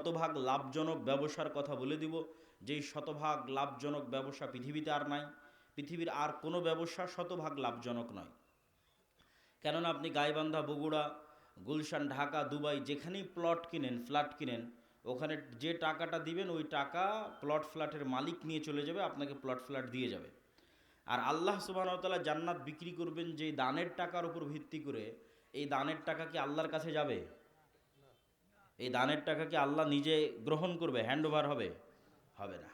শতভাগ লাভজনক ব্যবসার কথা বলে দিব, যেই শতভাগ লাভজনক ব্যবসা পৃথিবীতে আর নাই। পৃথিবীর আর কোনো ব্যবসা শতভাগ লাভজনক নয়। কেননা আপনি গাইবান্ধা, বগুড়া, গুলশান, ঢাকা, দুবাই যেখানেই প্লট কিনেন, ফ্ল্যাট কিনেন, ওখানে যে টাকাটা দিবেন ওই টাকা প্লট ফ্ল্যাটের মালিক নিয়ে চলে যাবে, আপনাকে প্লট ফ্ল্যাট দিয়ে যাবে। আর আল্লাহ সুবহানাহু ওয়া তাআলা জান্নাত বিক্রি করবেন যে দানের টাকার উপর ভিত্তি করে, এই দানের টাকা কি আল্লাহর কাছে যাবে? এই দানের টাকা কি আল্লাহ নিজে গ্রহণ করবে, হ্যান্ড ওভার হবে? হবে না।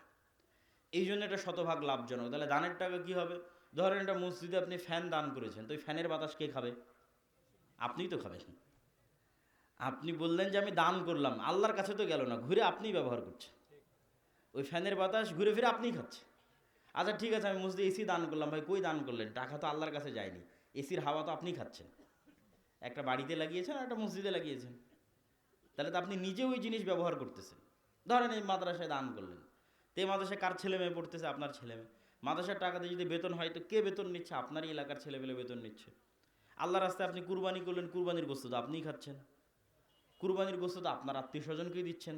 এই জন্য এটা শতভাগ লাভজনক। তাহলে দানের টাকা কি হবে? ধরেন এটা মসজিদে আপনি ফ্যান দান করেছেন, তো ওই ফ্যানের বাতাস কে খাবে? আপনিই তো খাবেন। আপনি বললেন যে আমি দান করলাম, আল্লাহর কাছে তো গেল না, ঘুরে আপনিই ব্যবহার করছেন। ওই ফ্যানের বাতাস ঘুরে ফিরে আপনিই খাচ্ছে। আচ্ছা ঠিক আছে, আমি মসজিদে এসি দান করলাম, ভাই কই দান করলেন? টাকা তো আল্লাহর কাছে যায়নি, এসির হাওয়া তো আপনিই খাচ্ছেন। একটা বাড়িতে লাগিয়েছেন আর একটা মসজিদে লাগিয়েছেন, তাহলে তো আপনি নিজে ওই জিনিস ব্যবহার করতেছেন। ধরেন এই মাদ্রাসায় দান করলেন, তো এই মাদ্রাসায় কার ছেলে মেয়ে পড়তেছে? আপনার ছেলে মেয়ে। মাদ্রাসার টাকাতে যদি বেতন হয়, তো কে বেতন নিচ্ছে? আপনারই এলাকার ছেলেমেলে বেতন নিচ্ছে। আল্লাহ রাস্তায় আপনি কুরবানি করলেন, কুরবানির গোশত তো আপনিই খাচ্ছেন, কুরবানির গোশত তো আপনার আত্মীয় স্বজনকেই দিচ্ছেন।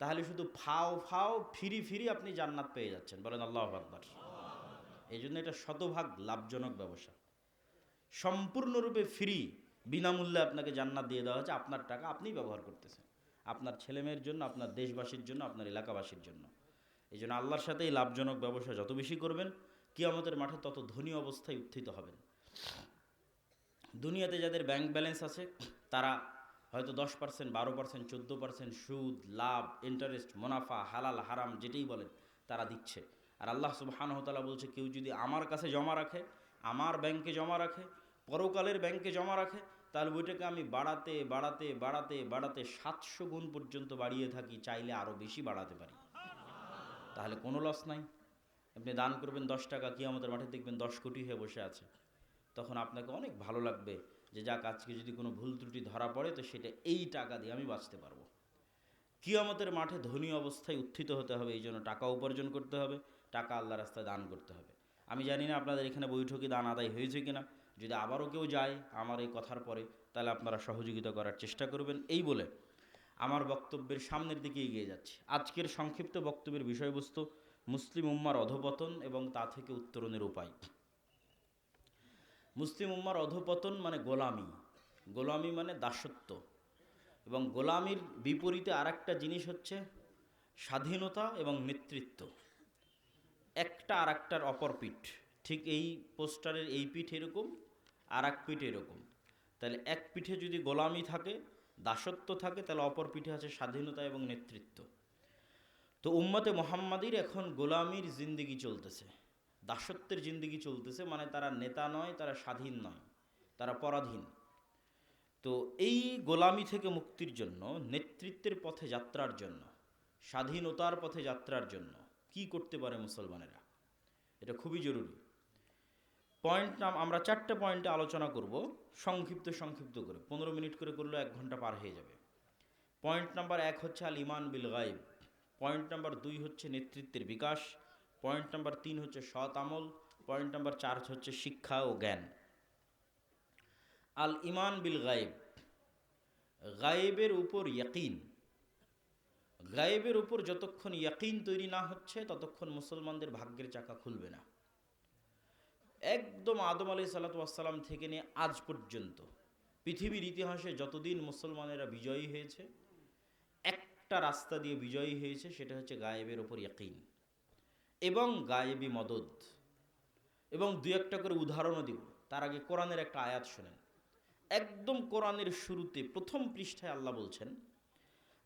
তাহলে শুধু ফাও ফাও ফিরি ফিরি আপনি জান্নাত পেয়ে যাচ্ছেন। বলেন আল্লাহু আকবার। এই জন্য এটা শতভাগ লাভজনক ব্যবসা, সম্পূর্ণরূপে ফ্রি, বিনামূল্যে আপনাকে জান্নাত দিয়ে দেওয়া হচ্ছে। আপনার টাকা আপনিই ব্যবহার করতেছেন, আপনার ছেলেমেয়ের জন্য, আপনার দেশবাসীর জন্য, আপনার এলাকাবাসীর জন্য। এই জন্য আল্লাহর সাথে এই লাভজনক ব্যবসা যত বেশি করবেন, কিয়ামতের মাঠে তত ধনী অবস্থায় উত্থিত হবেন। দুনিয়াতে যাদের ব্যাংক ব্যালেন্স আছে, তারা হয়তো 10%, 12%, 14% সুদ, লাভ, ইন্টারেস্ট, মুনাফা, হালাল হারাম যেটাই বলেন তারা দিচ্ছে। আর আল্লাহ সুবহানাহু ওয়া তাআলা বলছে, কেউ যদি আমার কাছে জমা রাখে, আমার ব্যাংকে জমা রাখে, পরকালের ব্যাংকে জমা রাখে, তাহলে ওইটাকে আমি বাড়াতে বাড়াতে বাড়াতে বাড়াতে 700 গুণ পর্যন্ত বাড়িয়ে থাকি, চাইলে আরও বেশি বাড়াতে পারি। তাহলে কোনো লস নাই। আপনি দান করবেন 10 টাকা, কিয়ামতের মাঠে দেখবেন 10 কোটি হয়ে বসে আছে। তখন আপনাকে অনেক ভালো লাগবে যে যাক, আজকে যদি কোনো ভুল ত্রুটি ধরা পড়ে তো সেটা এই টাকা দিয়ে আমি বাঁচতে পারবো। কিয়ামতের মাঠে ধনী অবস্থায় উত্থিত হতে হবে, এই জন্য টাকা উপার্জন করতে হবে, টাকা আল্লাহ রাস্তায় দান করতে হবে। আমি জানি না আপনাদের এখানে বৈঠকে দান আদায় হয়েছে কিনা, যদি আবারও কেউ যায় আমার এই কথার পরে, তাহলে আপনারা সহযোগিতা করার চেষ্টা করবেন। এই বলে আমার বক্তব্যের সামনের দিকে এগিয়ে যাচ্ছে। আজকের সংক্ষিপ্ত বক্তব্যের বিষয়বস্তু মুসলিম উম্মার অধঃপতন এবং তা থেকে উত্তরণের উপায়। মুসলিম উম্মার অধঃপতন মানে গোলামি, গোলামি মানে দাসত্ব, এবং গোলামির বিপরীতে আরেকটা জিনিস হচ্ছে স্বাধীনতা এবং নেতৃত্ব। একটা আর একটার অপর পিঠ। ঠিক এই পোস্টারের এই পিঠ এরকম, আর এক পিঠ এরকম। তাহলে এক পিঠে যদি গোলামি থাকে, দাসত্ব থাকে, তাহলে অপর পিঠে আছে স্বাধীনতা এবং নেতৃত্ব। তো উম্মতে মুহাম্মাদির এখন গোলামির জিন্দিগি চলতেছে, দাসত্বের জিন্দিগি চলতেছে। মানে তারা নেতা নয়, তারা স্বাধীন নয়, তারা পরাধীন। তো এই গোলামি থেকে মুক্তির জন্য, নেতৃত্বের পথে যাত্রার জন্য, স্বাধীনতার পথে যাত্রার জন্য কি করতে পারে মুসলমানেরা, এটা খুবই জরুরি। পয়েন্ট আমরা 4টে পয়েন্টে আলোচনা করব, সংক্ষিপ্ত করে, 15 মিনিট করে করলেও 1 ঘন্টা পার হয়ে যাবে। পয়েন্ট নাম্বার 1 হচ্ছে আল ইমান বিল গায়ব। পয়েন্ট নাম্বার 2 হচ্ছে নেতৃত্বের বিকাশ। পয়েন্ট নাম্বার 3 হচ্ছে সৎ আমল। পয়েন্ট নাম্বার 4 হচ্ছে শিক্ষা ও জ্ঞান। আল ইমান বিল গায়েব, গায়েবের উপর ইয়াকিন। গায়েবের উপর যতক্ষণ ইয়াকিন তৈরি না হচ্ছে, ততক্ষণ মুসলমানদের ভাগ্যের চাকা খুলবে না। একদম আদম আলাইহিস সালাতু ওয়াস সালাম থেকে নিয়ে আজ পর্যন্ত পৃথিবীর ইতিহাসে যতদিন মুসলমানেরা বিজয়ী হয়েছে, একটা রাস্তা দিয়ে বিজয়ী হয়েছে, সেটা হচ্ছে গায়েবের ওপর ইয়াকিন এবং গায়েবী মদদ। এবং 2-1টা করে উদাহরণও দিব। তার আগে কোরআনের একটা আয়াত শোনেন। একদম কোরআনের শুরুতে প্রথম পৃষ্ঠায় আল্লাহ বলছেন,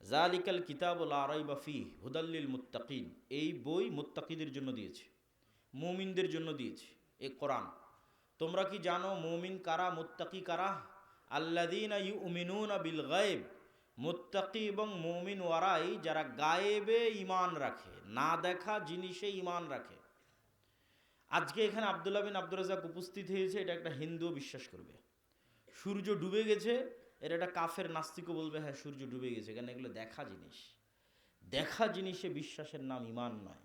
জালিকাল কিতাবু লা রাইবা ফীহি হুদাল লিল মুত্তাকিন। এই বই মুত্তাকিদের জন্য দিয়েছি, মুমিনদের জন্য দিয়েছি। এই কোরআন, তোমরা কি জানো মুমিন কারা, মুত্তাকি কারা? আল্লাযীনা ইউমিনুনা বিল গায়ব। মুত্তাকি এবং মুমিন ওয়ারাই যারা গায়েবে ঈমান রাখে, না দেখা জিনিসে ঈমান রাখে। আজকে এখানে আব্দুল্লাহ বিন আব্দুর রাজ্জাক উপস্থিত হয়েছে, এটা একটা হিন্দুও বিশ্বাস করবে। সূর্য ডুবে গেছে, এর একটা কাফের নাস্তিকও বলবে হ্যাঁ সূর্য ডুবে গেছে, কারণ এগুলো দেখা জিনিস। দেখা জিনিসে বিশ্বাসের নাম ঈমান নয়।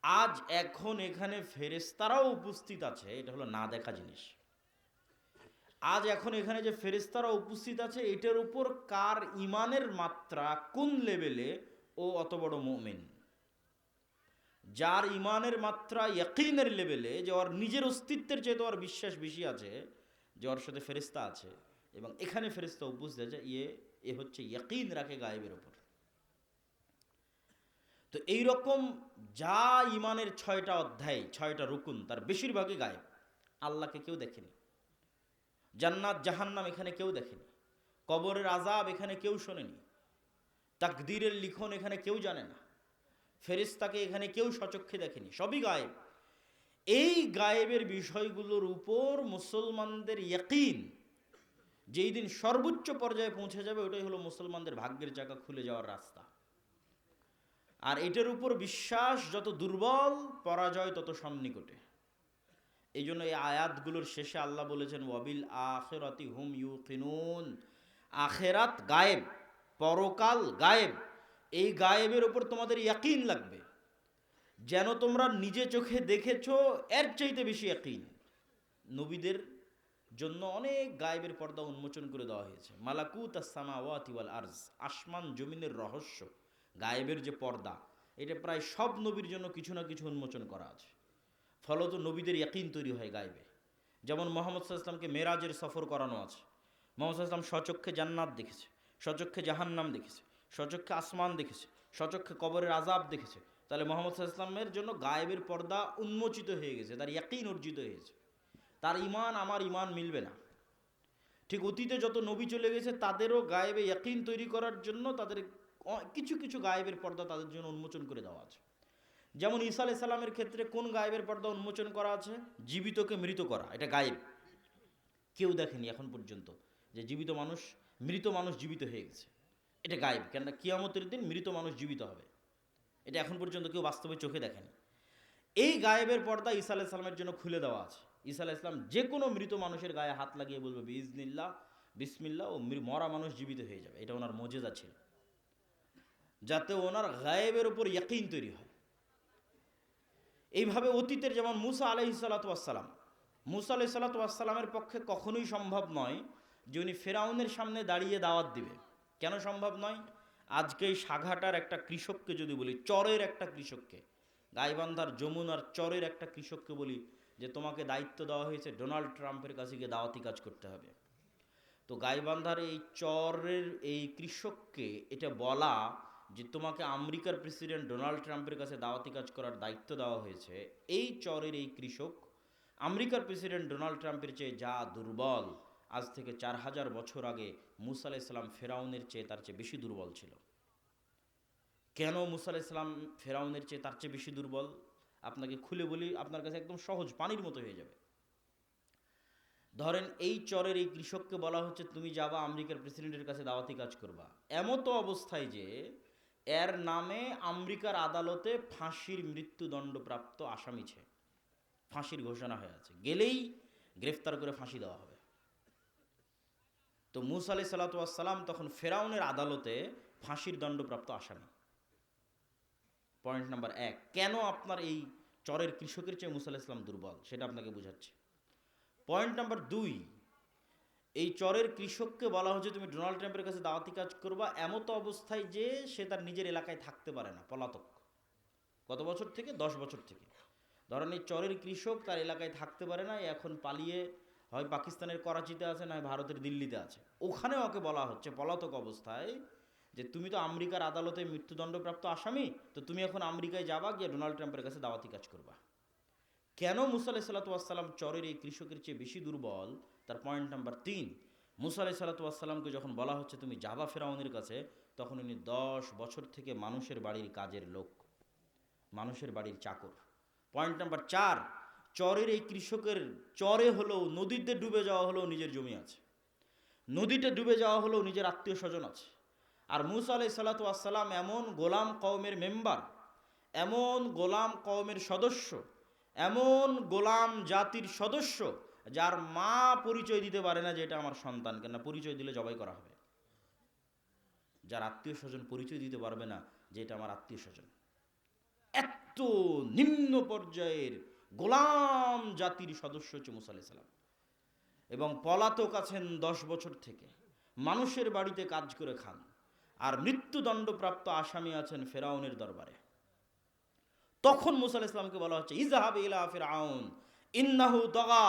আজ এখন এখানে ফেরেশতারাও উপস্থিত আছে, এটা হলো না দেখা জিনিস। আজ এখন এখানে যে ফেরেশতারা উপস্থিত আছে, এটার উপর কার ইমানের মাত্রা কোন লেভেলে, ও অত বড় মুমিন। যার ইমানের মাত্রা ইয়াকিনের লেভেলে, যে ওর নিজের অস্তিত্বের চেয়ে তো ওর বিশ্বাস বেশি আছে যে ওর সাথে ফেরেশতা আছে, এবং এখানে ফেরেশতা উপস্থিত আছে, এ হচ্ছে ইয়াকিন রাখে গায়েবের ওপর। তো এইরকম যা ইমানের 6টা অধ্যায়, 6টা রুকুন, তার বেশিরভাগই গায়েব। আল্লাহকে কেউ দেখেনি, জান্নাত জাহান্নাম এখানে কেউ দেখেনি, কবরের আযাব এখানে কেউ শোনেনি, তাকদীরের লিখন এখানে কেউ জানে না, ফেরেশতাকে এখানে কেউ সচক্ষে দেখেনি, সবই গায়েব। এই গায়েবের বিষয়গুলোর উপর মুসলমানদের ইয়াকিন যেই দিন সর্বোচ্চ পর্যায়ে পৌঁছে যাবে, ওটাই হলো মুসলমানদের ভাগ্যের চাকা খুলে যাওয়ার রাস্তা। আর এটার উপর বিশ্বাস যত দুর্বল, পরাজয় তত সন্নিকটে। এই জন্য এই আয়াতগুলোর শেষে আল্লাহ বলেছেন, ওয়াবিল আখিরাতি হুম ইউকিনুন। আখেরাত গায়েব, পরকাল গায়েব। এই গায়েবের উপর তোমাদের ইয়াকিন লাগবে, যেন তোমরা নিজে চোখে দেখেছো এর চাইতে বেশি ইয়াকিন। নবীদের জন্য অনেক গায়েবের পর্দা উন্মোচন করে দেওয়া হয়েছে। মালাকুত আস-সামাওয়াতি ওয়াল আরজ, আসমান জমিনের রহস্য, গায়েবের যে পর্দা, এটা প্রায় সব নবীর জন্য কিছু না কিছু উন্মোচন করা আছে। ফলত নবীদের ইয়াকিন তৈরি হয় গায়েবে। যেমন মোহাম্মদ সাল্লাল্লাহু আলাইহি ওয়াসাল্লামকে মেরাজের সফর করানো আছে, মোহাম্মদ সাল্লাল্লাহু আলাইহি ওয়াসাল্লাম স্বচক্ষে জান্নাত দেখেছে, স্বচক্ষে জাহান্নাম দেখেছে, স্বচক্ষে আসমান দেখেছে, স্বচক্ষে কবরের আযাব দেখেছে। তাহলে মোহাম্মদ সাল্লাল্লাহু আলাইহি ওয়াসাল্লামের জন্য গায়েবের পর্দা উন্মোচিত হয়ে গেছে, তার ইয়াকিন অর্জিত হয়েছে। তার ইমান আমার ইমান মিলবে না। ঠিক অতীতে যত নবী চলে গেছে, তাদেরও গায়েবে ইয়াকিন তৈরি করার জন্য তাদের কিছু কিছু গায়েবের পর্দা তাদের জন্য উন্মোচন করে দেওয়া আছে। যেমন ঈসা আলাইহিস সালামের ক্ষেত্রে কোন গায়েবের পর্দা উন্মোচন করা আছে? জীবিতকে মৃত করা, এটা গায়েব। কেউ দেখেনি এখন পর্যন্ত যে মৃত মানুষ জীবিত হয়ে গেছে, এটা গায়েব। কেননা কিয়ামতের দিন মৃত মানুষ জীবিত হবে, এটা এখন পর্যন্ত কেউ বাস্তবে চোখে দেখেনি। এই গায়েবের পর্দা ঈসা আলাইহিস সালামের জন্য খুলে দেওয়া আছে। ঈসা আলাইহিস সালাম যে কোনো মৃত মানুষের গায়ে হাত লাগিয়ে বলবে বিইজনিল্লাহ, বিসমিল্লাহ, ও মরা মানুষ জীবিত হয়ে যাবে। এটা ওনার মুজিজা ছিল, যাতে ওনার গায়েবের উপর ইয়াকিন তৈরি হয়। এইভাবে অতীতের যেমন মুসা আলাইহিসসালাতু ওয়াসসালাম, মুসা আলাইহিসসালাতু ওয়াসসালামের পক্ষে কখনোই সম্ভব নয় যে উনি ফেরাউনের সামনে দাঁড়িয়ে দাওয়াত দিবে। কেন সম্ভব নয়? আজকে এই সাঘাটার একটা কৃষককে যদি বলি, চরের একটা কৃষককে, গাইবান্ধার যমুনার চরের একটা কৃষককে বলি যে তোমাকে দায়িত্ব দেওয়া হয়েছে ডোনাল্ড ট্রাম্পের কাছে গিয়ে দাওয়াতি কাজ করতে হবে, তো গাইবান্ধার এই চরের এই কৃষককে এটা বলা যে তোমাকে আমেরিকার প্রেসিডেন্ট ডোনাল্ড ট্রাম্পের কাছে দাওয়াতি কাজ করার দায়িত্ব দেওয়া হয়েছে, এই চরের এই কৃষক আমেরিকার প্রেসিডেন্ট ডোনাল্ড ট্রাম্পের চেয়ে যা দুর্বল, আজ থেকে 4000 বছর আগে মুসা আলাইহিস সালাম ফেরাউনের চেয়ে তার চেয়ে বেশি দুর্বল ছিল। কেন মুসা আলাইহিস সালাম ফেরাউনের চেয়ে তার চেয়ে বেশি দুর্বল? আপনাকে খুলে বলি, আপনার কাছে একদম সহজ, পানির মতো হয়ে যাবে। ধরেন এই চরের এই কৃষককে বলা হচ্ছে তুমি যাবা আমেরিকার প্রেসিডেন্টের কাছে দাওয়াতি কাজ করবা, এমতো অবস্থায় যে এর নামে আমেরিকার আদালতে ফাঁসির মৃত্যুদণ্ডপ্রাপ্ত আসামি ছে, ফাঁসির ঘোষণা হয়ে আছে, গেলেই গ্রেফতার করে ফাঁসি দেওয়া হবে। তো মুসা আলাইহিস সালাতু ওয়াস সালাম তখন ফেরাউনের আদালতে ফাঁসির দণ্ডপ্রাপ্ত আসামি। পয়েন্ট নাম্বার 1, কেন আপনার এই চরের কৃষকের চেয়ে মুসা আলাইহিস সালাম দুর্বল, সেটা আপনাকে বোঝাচ্ছে। পয়েন্ট নাম্বার 2, এই চরের কৃষককে বলা হচ্ছে তুমি ডোনাল্ড ট্রাম্পের কাছে দাওয়াতি কাজ করবা, এমতো অবস্থায় যে সে তার নিজের এলাকায় থাকতে পারে না, পলাতক। কত বছর থেকে? 10 বছর থেকে। ধরেন এই চরের কৃষক তার এলাকায় থাকতে পারে না, এখন পালিয়ে হয় পাকিস্তানের করাচিতে আছে, নয় ভারতের দিল্লিতে আছে। ওখানে ওকে বলা হচ্ছে পলাতক অবস্থায় যে তুমি তো আমেরিকার আদালতে মৃত্যুদণ্ডপ্রাপ্ত আসামি, তো তুমি এখন আমেরিকায় যাবা, গিয়ে ডোনাল্ড ট্রাম্পের কাছে দাওয়াতি কাজ করবা। কেন মুসা আলাইহিস সালাতু ওয়াস সালাম চরের এই কৃষকের চেয়ে বেশি দুর্বল? তার পয়েন্ট নাম্বার 3, মুসা আলাইহিস সালাতু ওয়াস সালামকে যখন বলা হচ্ছে তুমি যাবা ফেরাউনের কাছে, তখন উনি 10 বছর থেকে মানুষের বাড়ির কাজের লোক, মানুষের বাড়ির চাকর। পয়েন্ট নাম্বার 4, চরের এই কৃষকের চরে হলেও, নদীতে ডুবে যাওয়া হলেও নিজের জমি আছে, নদীতে ডুবে যাওয়া হলেও নিজের আত্মীয় স্বজন আছে। আর মুসা আলাইহিস সালাতু ওয়াস সালাম এমন গোলাম কওমের মেম্বার, এমন গোলাম কওমের সদস্য, এমন গোলাম জাতির সদস্য যার মা পরিচয় দিতে পারে না যে এটা আমার সন্তান, কেন পরিচয় দিলে জবাই করা হবে। যার আত্মীয় স্বজন পরিচয় দিতে পারবে না যে এটা আমার আত্মীয় স্বজন। এত নিম্ন পর্যায়ের গোলাম জাতির সদস্য হচ্ছে মুসা আলাইহিস সালাম। এবং পলাতক আছেন 10 বছর থেকে, মানুষের বাড়িতে কাজ করে খান, আর মৃত্যুদণ্ডপ্রাপ্ত আসামি আছেন ফেরাউনের দরবারে। তখন মুসা আলাইহিস সালামকে বলা হচ্ছে ইযহাব ইলা ফিরআউন ইন্নাহু তাগা,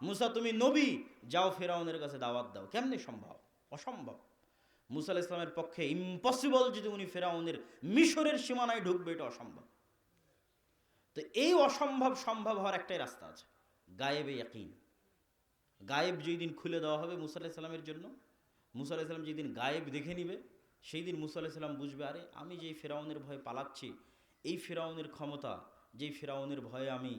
মুসা তুমি নবী, যাও ফেরাউনের কাছে দাওয়াত দাও। কেমনে সম্ভব? অসম্ভব। মুসা আলাইহিস সালামের পক্ষে ইম্পসিবল যদি উনি ফেরাউনের মিশরের সীমানায় ঢুকবে, এটা অসম্ভব। তো এই অসম্ভব সম্ভব হওয়ার একটাই রাস্তা আছে, গায়েবে ইয়াকিন। গায়েব যেই দিন খুলে দেওয়া হবে মুসা আলাইহিস সালামের জন্য, মুসা আলাইহিস সালাম যেই দিন গায়েব দেখে নিবে, সেই দিন মুসা আলাইহিস সালাম বুঝবে, আরে আমি যেই ফেরাউনের ভয়ে পালাচ্ছি, এই ফেরাউনের ক্ষমতা, যেই ফেরাউনের ভয়ে আমি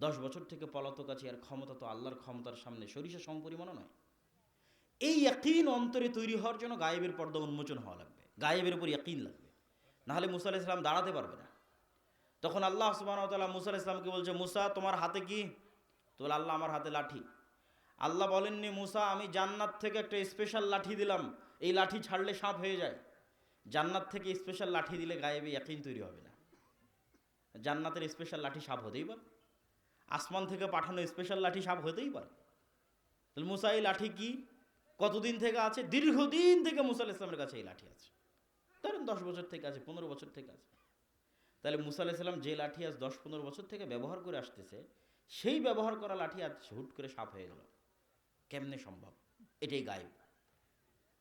10 বছর থেকে পলাতক আছি, আর ক্ষমতা তো আল্লাহর ক্ষমতার সামনে সরিষা সমপরিমাণও নয়। এই ইয়াকিন অন্তরে তৈরি হওয়ার জন্য গায়েবের পর্দা উন্মোচন হওয়া লাগবে, গায়েবের উপর ইয়াকিন লাগবে, নাহলে মুসা আলাইহিস সালাম দাঁড়াতে পারবে না। তখন আল্লাহ সুবহানাহু ওয়া তাআলা মুসা আলাইহিস সালামকে বলছে, মুসা তোমার হাতে কি? তো বলে, আল্লাহ আমার হাতে লাঠি। আল্লাহ বলেননি, মুসা আমি জান্নাত থেকে একটা স্পেশাল লাঠি দিলাম, এই লাঠি ছাড়লে সাপ হয়ে যায়। জান্নাত থেকে স্পেশাল লাঠি দিলে গায়েবে ইয়াকিন তৈরি হবে না। জান্নাতের স্পেশাল লাঠি সাপ হতেই পারে, আসমান থেকে পাঠানো স্পেশাল লাঠি সাপ হতেই পারে। তাহলে মুসা এই লাঠি কি, কতদিন থেকে আছে? দীর্ঘদিন থেকে মুসা আলাইহিস সালামের কাছে এই লাঠি আছে। ধরেন 10 বছর থেকে আছে, 15 বছর থেকে আছে। তাহলে মুসা আলাইহিস সালাম যে লাঠি আজ 10-15 বছর থেকে ব্যবহার করে আসতেছে, সেই ব্যবহার করা লাঠি আজ হুট করে সাপ হয়ে গেল, কেমনে সম্ভব? এটাই গায়েব।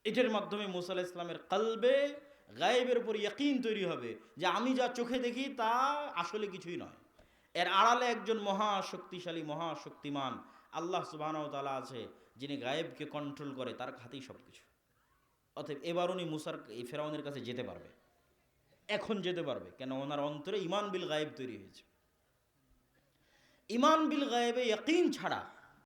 এটার মাধ্যমে মুসা আলাইহিস সালামের কলবে গায়েবের উপর ইয়াকিন তৈরি হবে যে আমি যা চোখে দেখি তা আসলে কিছুই নয়, এর আড়ালে একজন মহাশক্তিশালী মহাশক্তিমান আল্লাহ সুবহানাহু ওয়া তাআলা আছে, যিনি গায়েবকে কন্ট্রোল করে, তার হাতেই সব কিছু। অতএব এবার উনি মুসার এই ফেরাউনের কাছে যেতে পারবে, এখন যেতে পারবে। কেন? ওনার অন্তরে ইমান বিল গায়েব তৈরি হয়েছে। ইমান বিল গায়েবে ইয়াকিন ছাড়া